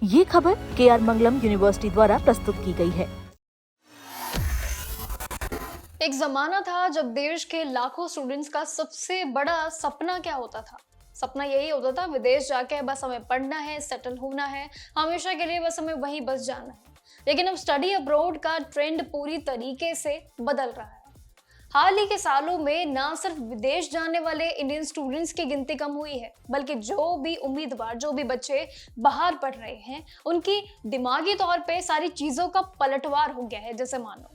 ये खबर KR मंगलम university द्वारा प्रस्तुत की गई है। एक जमाना था जब देश के लाखों स्टूडेंट्स का सबसे बड़ा सपना क्या होता था। सपना यही होता था, विदेश जाके बस हमें पढ़ना है, सेटल होना है, हमेशा के लिए बस हमें वहीं बस जाना है। लेकिन अब स्टडी अब्रॉड का ट्रेंड पूरी तरीके से बदल रहा है। हाल ही के सालों में ना सिर्फ विदेश जाने वाले इंडियन स्टूडेंट्स की गिनती कम हुई है, बल्कि जो भी उम्मीदवार, जो भी बच्चे बाहर पढ़ रहे हैं, उनकी दिमागी तौर पे सारी चीजों का पलटवार हो गया है। जैसे मानो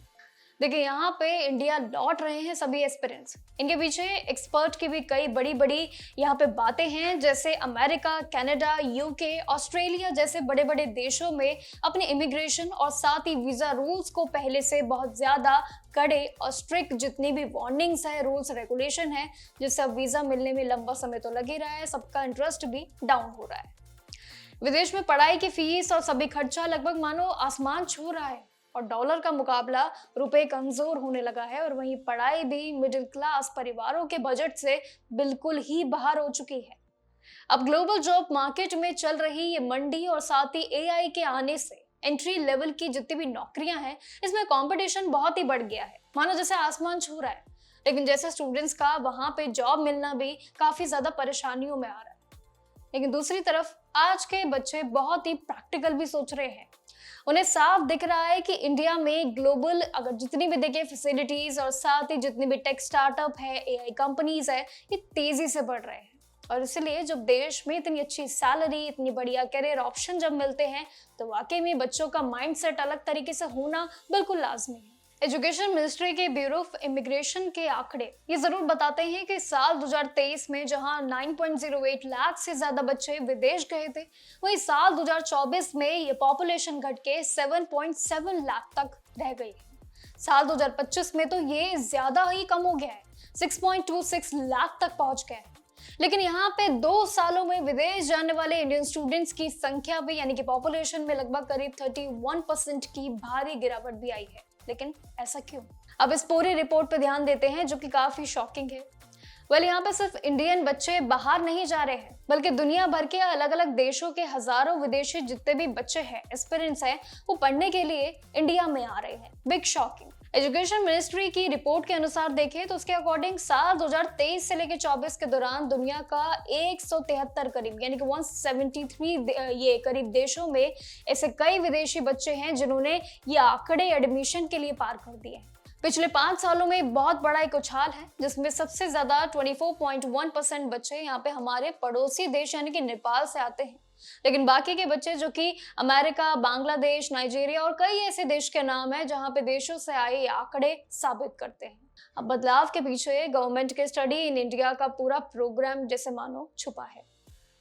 देखिए, यहाँ पे इंडिया लौट रहे हैं सभी एस्पिरेंट्स। इनके पीछे एक्सपर्ट की भी कई बड़ी बड़ी यहाँ पे बातें हैं, जैसे अमेरिका, कनाडा, यूके, ऑस्ट्रेलिया जैसे बड़े बड़े देशों में अपने इमिग्रेशन और साथ ही वीजा रूल्स को पहले से बहुत ज्यादा कड़े और स्ट्रिक्ट जितनी भी वार्निंग्स है, रूल्स रेगुलेशन है, जिससे अब वीजा मिलने में लंबा समय तो लग ही रहा है, सबका इंटरेस्ट भी डाउन हो रहा है। विदेश में पढ़ाई की फीस और सभी खर्चा लगभग मानो आसमान छू रहा है और डॉलर का मुकाबला रुपए कमजोर होने लगा है, और वहीं पढ़ाई भी मिडिल क्लास परिवारों के बजट से बिल्कुल ही बाहर हो चुकी है। अब ग्लोबल जॉब मार्केट में चल रही ये मंडी और साथ ही एआई के आने से एंट्री लेवल की जितनी भी नौकरियां हैं, इसमें कंपटीशन बहुत ही बढ़ गया है, मानो जैसे आसमान छू रहा है। लेकिन जैसे स्टूडेंट्स का वहां पे जॉब मिलना भी काफी ज्यादा परेशानियों में आ रहा है। लेकिन दूसरी तरफ आज के बच्चे बहुत ही प्रैक्टिकल भी सोच रहे हैं। उन्हें साफ दिख रहा है कि इंडिया में ग्लोबल अगर जितनी भी देखिए फैसिलिटीज और साथ ही जितनी भी टेक स्टार्टअप है, एआई कंपनीज है, ये तेजी से बढ़ रहे हैं। और इसलिए जब देश में इतनी अच्छी सैलरी, इतनी बढ़िया करियर ऑप्शन जब मिलते हैं, तो वाकई में बच्चों का माइंडसेट अलग तरीके से होना बिल्कुल लाजमी है। एजुकेशन मिनिस्ट्री के ब्यूरो ऑफ इमिग्रेशन के आंकड़े ये जरूर बताते हैं कि साल 2023 में जहां 9.08 लाख से ज्यादा बच्चे विदेश गए थे, वहीं साल 2024 में ये पॉपुलेशन घट के 7.7 लाख तक रह गई है। साल 2025 में तो ये ज्यादा ही कम हो गया है, 6.26 लाख तक पहुंच गया है। लेकिन यहाँ पे 2 सालों में विदेश जाने वाले इंडियन स्टूडेंट्स की संख्या भी यानी कि पॉपुलेशन में लगभग करीब 31% की भारी गिरावट भी आई है। लेकिन ऐसा क्यों? अब इस पूरी रिपोर्ट पे ध्यान देते हैं, जो कि काफी शॉकिंग है। यहाँ पे सिर्फ इंडियन बच्चे बाहर नहीं जा रहे हैं, बल्कि दुनिया भर के अलग अलग देशों के हजारों विदेशी जितने भी बच्चे हैं, एस्पिरेंट्स हैं, वो पढ़ने के लिए इंडिया में आ रहे हैं। Big shocking. एजुकेशन मिनिस्ट्री की रिपोर्ट के अनुसार देखें तो उसके अकॉर्डिंग साल 2023 से लेकर 24 के दौरान दुनिया का 173 करीब यानी कि 173 ये करीब देशों में ऐसे कई विदेशी बच्चे हैं जिन्होंने ये आंकड़े एडमिशन के लिए पार कर दिए हैं। पिछले 5 सालों में बहुत बड़ा एक उछाल है, जिसमें सबसे ज्यादा 24.1% बच्चे यहाँ पे हमारे पड़ोसी देश यानी कि नेपाल से आते हैं। लेकिन बाकी के बच्चे जो कि अमेरिका, बांग्लादेश, नाइजीरिया और कई ऐसे देश के नाम है जहां पे देशों से आए आंकड़े साबित करते हैं। अब बदलाव के पीछे गवर्नमेंट के स्टडी इन इंडिया का पूरा प्रोग्राम जैसे मानो छुपा है,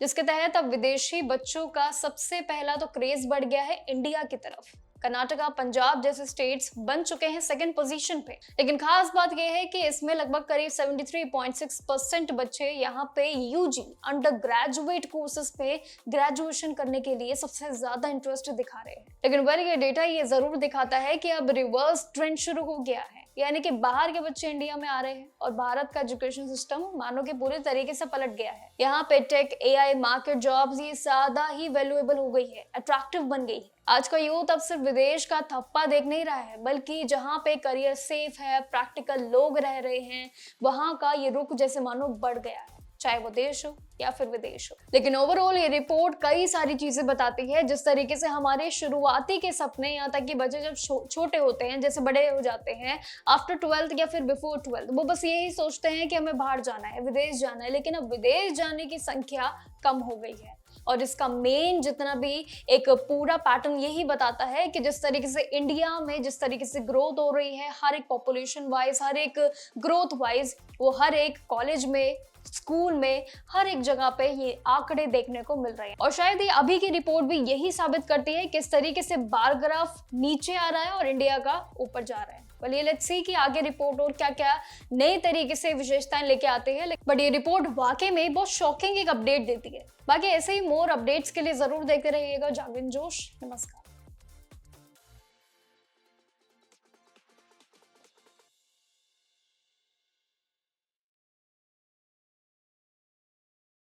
जिसके तहत अब विदेशी बच्चों का सबसे पहला तो क्रेज बढ़ गया है इंडिया की तरफ। कर्नाटका, पंजाब जैसे स्टेट्स बन चुके हैं सेकंड पोजीशन पे। लेकिन खास बात यह है कि इसमें लगभग करीब 73.6% बच्चे यहाँ पे यूजी अंडर ग्रेजुएट कोर्सेज पे ग्रेजुएशन करने के लिए सबसे ज्यादा इंटरेस्ट दिखा रहे हैं। लेकिन वह ये डेटा ये जरूर दिखाता है कि अब रिवर्स ट्रेंड शुरू हो गया है, यानी कि बाहर के बच्चे इंडिया में आ रहे हैं और भारत का एजुकेशन सिस्टम मानो कि पूरे तरीके से पलट गया है। यहाँ पे टेक, एआई, मार्केट जॉब्स ये ज्यादा ही वैल्यूएबल हो गई है, अट्रैक्टिव बन गई है। आज का यूथ अब सिर्फ विदेश का थप्पा देख नहीं रहा है, बल्कि जहाँ पे करियर सेफ है, प्रैक्टिकल लोग रह रहे हैं, वहां का ये रुख जैसे मानो बढ़ गया है, चाहे वो देश हो या फिर विदेश हो। लेकिन ओवरऑल ये रिपोर्ट कई सारी चीजें बताती है, जिस तरीके से हमारे शुरुआती के सपने, यहाँ तक कि बच्चे जब छोटे होते हैं, जैसे बड़े हो जाते हैं आफ्टर 12th या फिर बिफोर 12th, वो बस यही सोचते हैं कि हमें बाहर जाना है, विदेश जाना है। लेकिन अब विदेश जाने की संख्या कम हो गई है, और इसका मेन जितना भी एक पूरा पैटर्न यही बताता है कि जिस तरीके से इंडिया में जिस तरीके से ग्रोथ हो रही है, हर एक पॉपुलेशन वाइज, हर एक ग्रोथ वाइज, वो हर एक कॉलेज में, स्कूल में, हर एक जगह पे ये आंकड़े देखने को मिल रहे हैं। और शायद ये अभी की रिपोर्ट भी यही साबित करती है किस तरीके से बार ग्राफ नीचे आ रहा है और इंडिया का ऊपर जा रहा है। चलिए लेट्स सी कि आगे रिपोर्ट और क्या क्या नए तरीके से विशेषताएं लेके आते हैं। बट ये रिपोर्ट वाकई में बहुत शॉकिंग एक अपडेट देती है। बाकी ऐसे ही मोर अपडेट्स के लिए जरूर देखते रहिएगा जागरण जोश। नमस्कार।